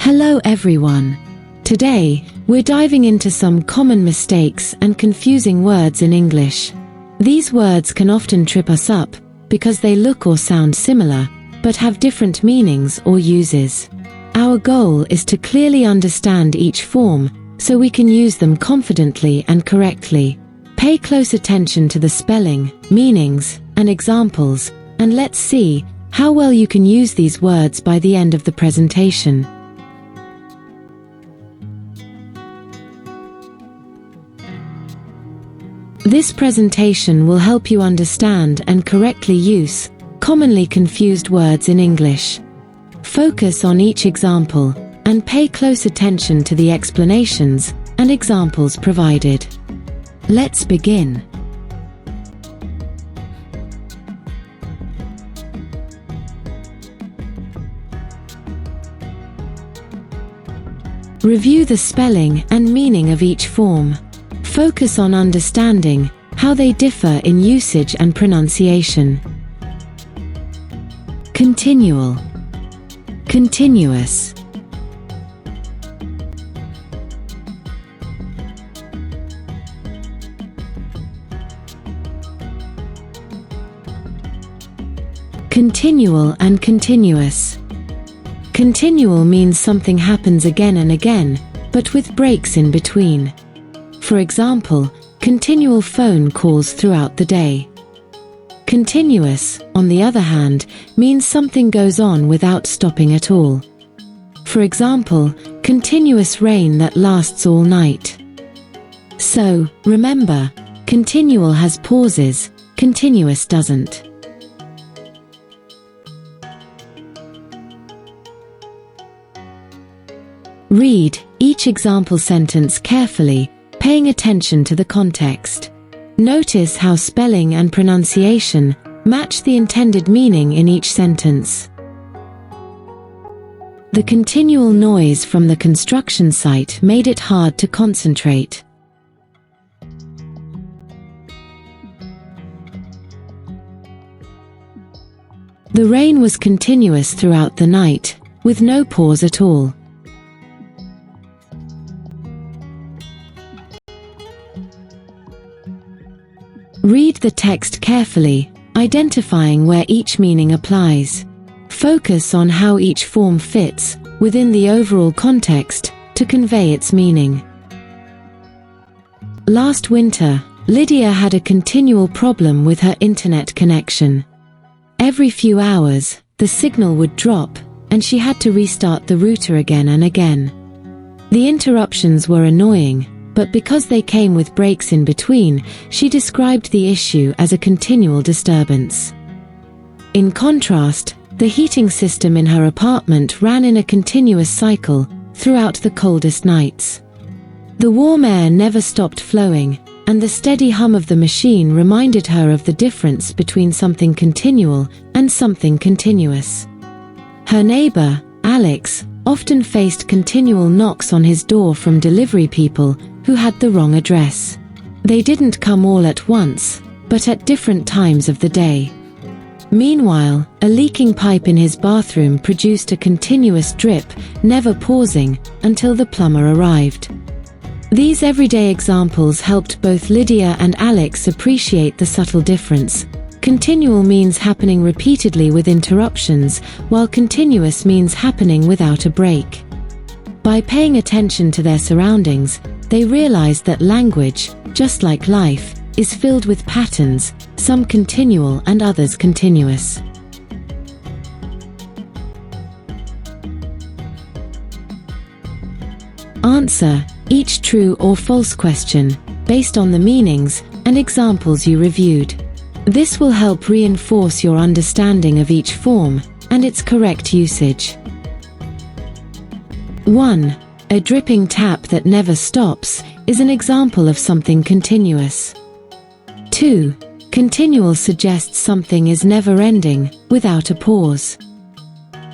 Hello everyone. Today, we're diving into some common mistakes and confusing words in English. These words can often trip us up because they look or sound similar, but have different meanings or uses. Our goal is to clearly understand each form so we can use them confidently and correctly. Pay close attention to the spelling, meanings, and examples, and let's see how well you can use these words by the end of the presentation. This presentation will help you understand and correctly use commonly confused words in English. Focus on each example and pay close attention to the explanations and examples provided. Let's begin. Review the spelling and meaning of each form. Focus on understanding how they differ in usage and pronunciation. Continual, continuous. Continual and continuous. Continual means something happens again and again, but with breaks in between. For example, continual phone calls throughout the day. Continuous, on the other hand, means something goes on without stopping at all. For example, continuous rain that lasts all night. So, remember, continual has pauses, continuous doesn't. Read each example sentence carefully, paying attention to the context. Notice how spelling and pronunciation match the intended meaning in each sentence. The continual noise from the construction site made it hard to concentrate. The rain was continuous throughout the night, with no pause at all. Read the text carefully, identifying where each meaning applies. Focus on how each form fits within the overall context to convey its meaning. Last winter, Lydia had a continual problem with her internet connection. Every few hours, the signal would drop, and she had to restart the router again and again. The interruptions were annoying, but because they came with breaks in between, she described the issue as a continual disturbance. In contrast, the heating system in her apartment ran in a continuous cycle throughout the coldest nights. The warm air never stopped flowing, and the steady hum of the machine reminded her of the difference between something continual and something continuous. Her neighbor, Alex, often faced continual knocks on his door from delivery people who had the wrong address. They didn't come all at once, but at different times of the day. Meanwhile, a leaking pipe in his bathroom produced a continuous drip, never pausing, until the plumber arrived. These everyday examples helped both Lydia and Alex appreciate the subtle difference. Continual means happening repeatedly with interruptions, while continuous means happening without a break. By paying attention to their surroundings, they realized that language, just like life, is filled with patterns, some continual and others continuous. Answer each true or false question based on the meanings and examples you reviewed. This will help reinforce your understanding of each form and its correct usage. 1. A dripping tap that never stops is an example of something continuous. 2. Continual suggests something is never-ending, without a pause.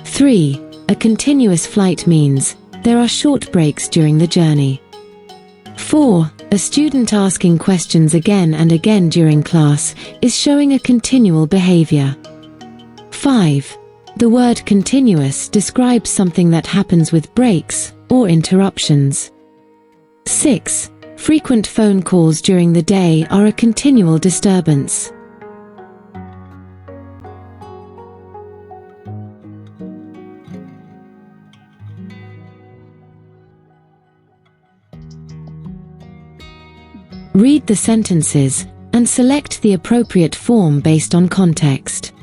3. A continuous flight means there are short breaks during the journey. 4. A student asking questions again and again during class is showing a continual behavior. 5. The word continuous describes something that happens with breaks or interruptions. 6. Frequent phone calls during the day are a continual disturbance. Read the sentences and select the appropriate form based on context.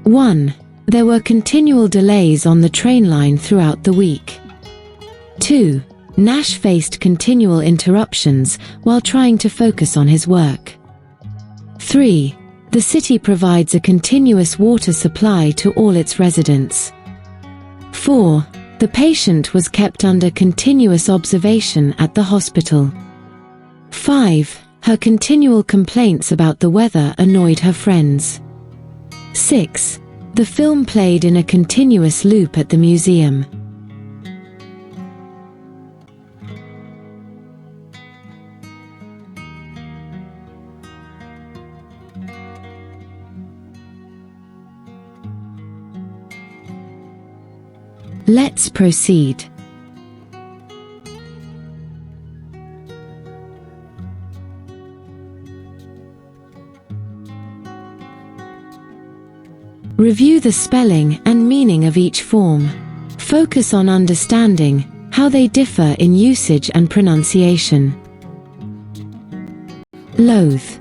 1. There were continual delays on the train line throughout the week. 2. Nash faced continual interruptions while trying to focus on his work. 3. The city provides a continuous water supply to all its residents. 4. The patient was kept under continuous observation at the hospital. 5. Her continual complaints about the weather annoyed her friends. 6. The film played in a continuous loop at the museum. Let's proceed. Review the spelling and meaning of each form. Focus on understanding how they differ in usage and pronunciation. Loathe,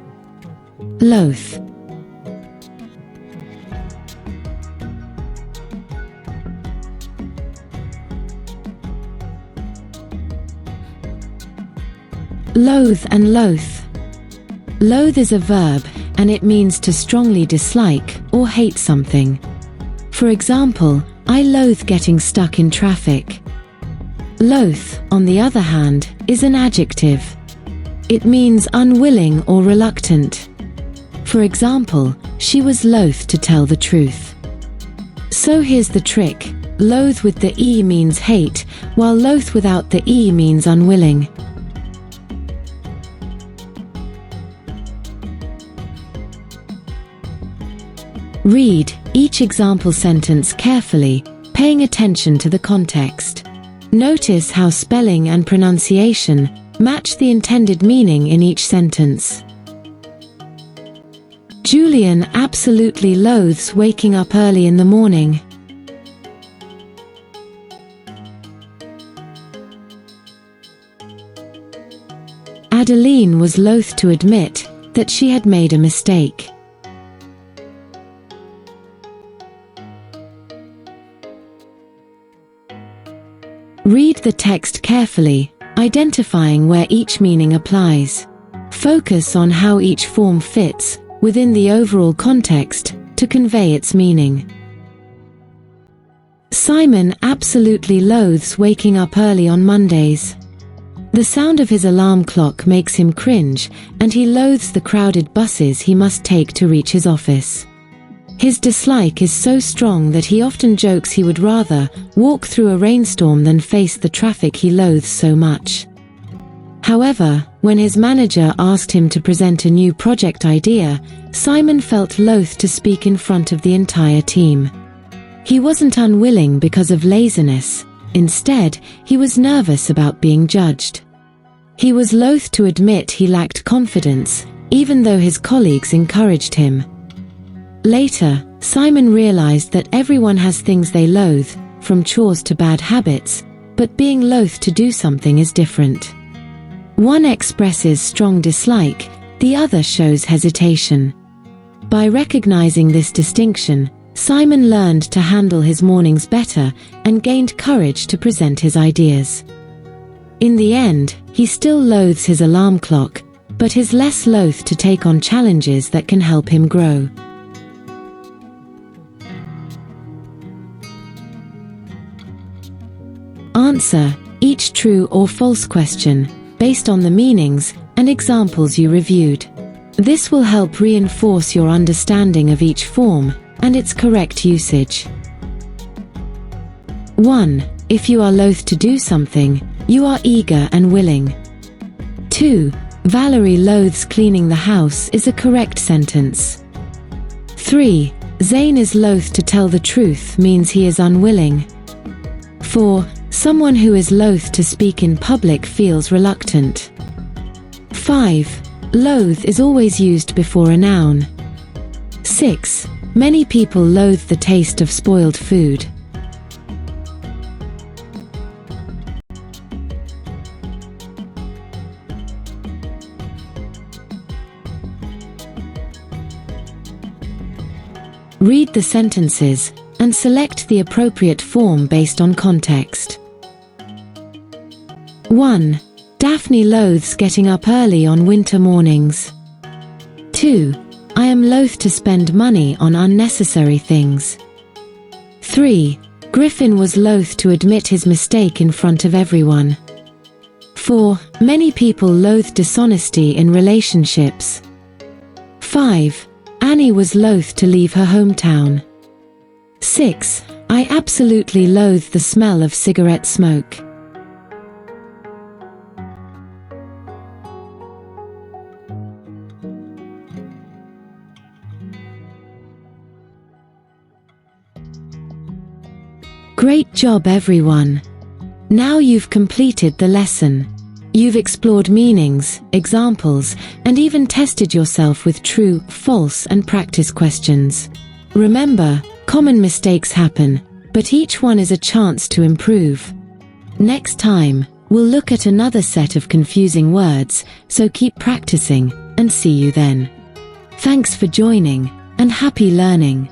loath. Loathe and loath. Loathe is a verb, and it means to strongly dislike or hate something. For example, I loathe getting stuck in traffic. Loath, on the other hand, is an adjective. It means unwilling or reluctant. For example, she was loath to tell the truth. So here's the trick. Loathe with the E means hate, while loath without the E means unwilling. Read each example sentence carefully, paying attention to the context. Notice how spelling and pronunciation match the intended meaning in each sentence. Julian absolutely loathes waking up early in the morning. Adeline was loath to admit that she had made a mistake. Read the text carefully, identifying where each meaning applies. Focus on how each form fits within the overall context to convey its meaning. Simon absolutely loathes waking up early on Mondays. The sound of his alarm clock makes him cringe, and he loathes the crowded buses he must take to reach his office. His dislike is so strong that he often jokes he would rather walk through a rainstorm than face the traffic he loathes so much. However, when his manager asked him to present a new project idea, Simon felt loath to speak in front of the entire team. He wasn't unwilling because of laziness. Instead, he was nervous about being judged. He was loath to admit he lacked confidence, even though his colleagues encouraged him. Later, Simon realized that everyone has things they loathe, from chores to bad habits, but being loath to do something is different. One expresses strong dislike, the other shows hesitation. By recognizing this distinction, Simon learned to handle his mornings better and gained courage to present his ideas. In the end, he still loathes his alarm clock, but is less loath to take on challenges that can help him grow. Answer each true or false question based on the meanings and examples you reviewed. This will help reinforce your understanding of each form and its correct usage. 1. If you are loath to do something, you are eager and willing. 2. Valerie loathes cleaning the house is a correct sentence. 3. Zayn is loath to tell the truth means he is unwilling. 4. Someone who is loath to speak in public feels reluctant. 5. Loathe is always used before a noun. 6. Many people loathe the taste of spoiled food. Read the sentences and select the appropriate form based on context. 1. Daphne loathes getting up early on winter mornings. 2. I am loath to spend money on unnecessary things. 3. Griffin was loath to admit his mistake in front of everyone. 4. Many people loathe dishonesty in relationships. 5. Annie was loath to leave her hometown. 6. I absolutely loathe the smell of cigarette smoke. Great job, everyone! Now you've completed the lesson. You've explored meanings, examples, and even tested yourself with true, false, and practice questions. Remember, common mistakes happen, but each one is a chance to improve. Next time, we'll look at another set of confusing words, so keep practicing, and see you then. Thanks for joining, and happy learning!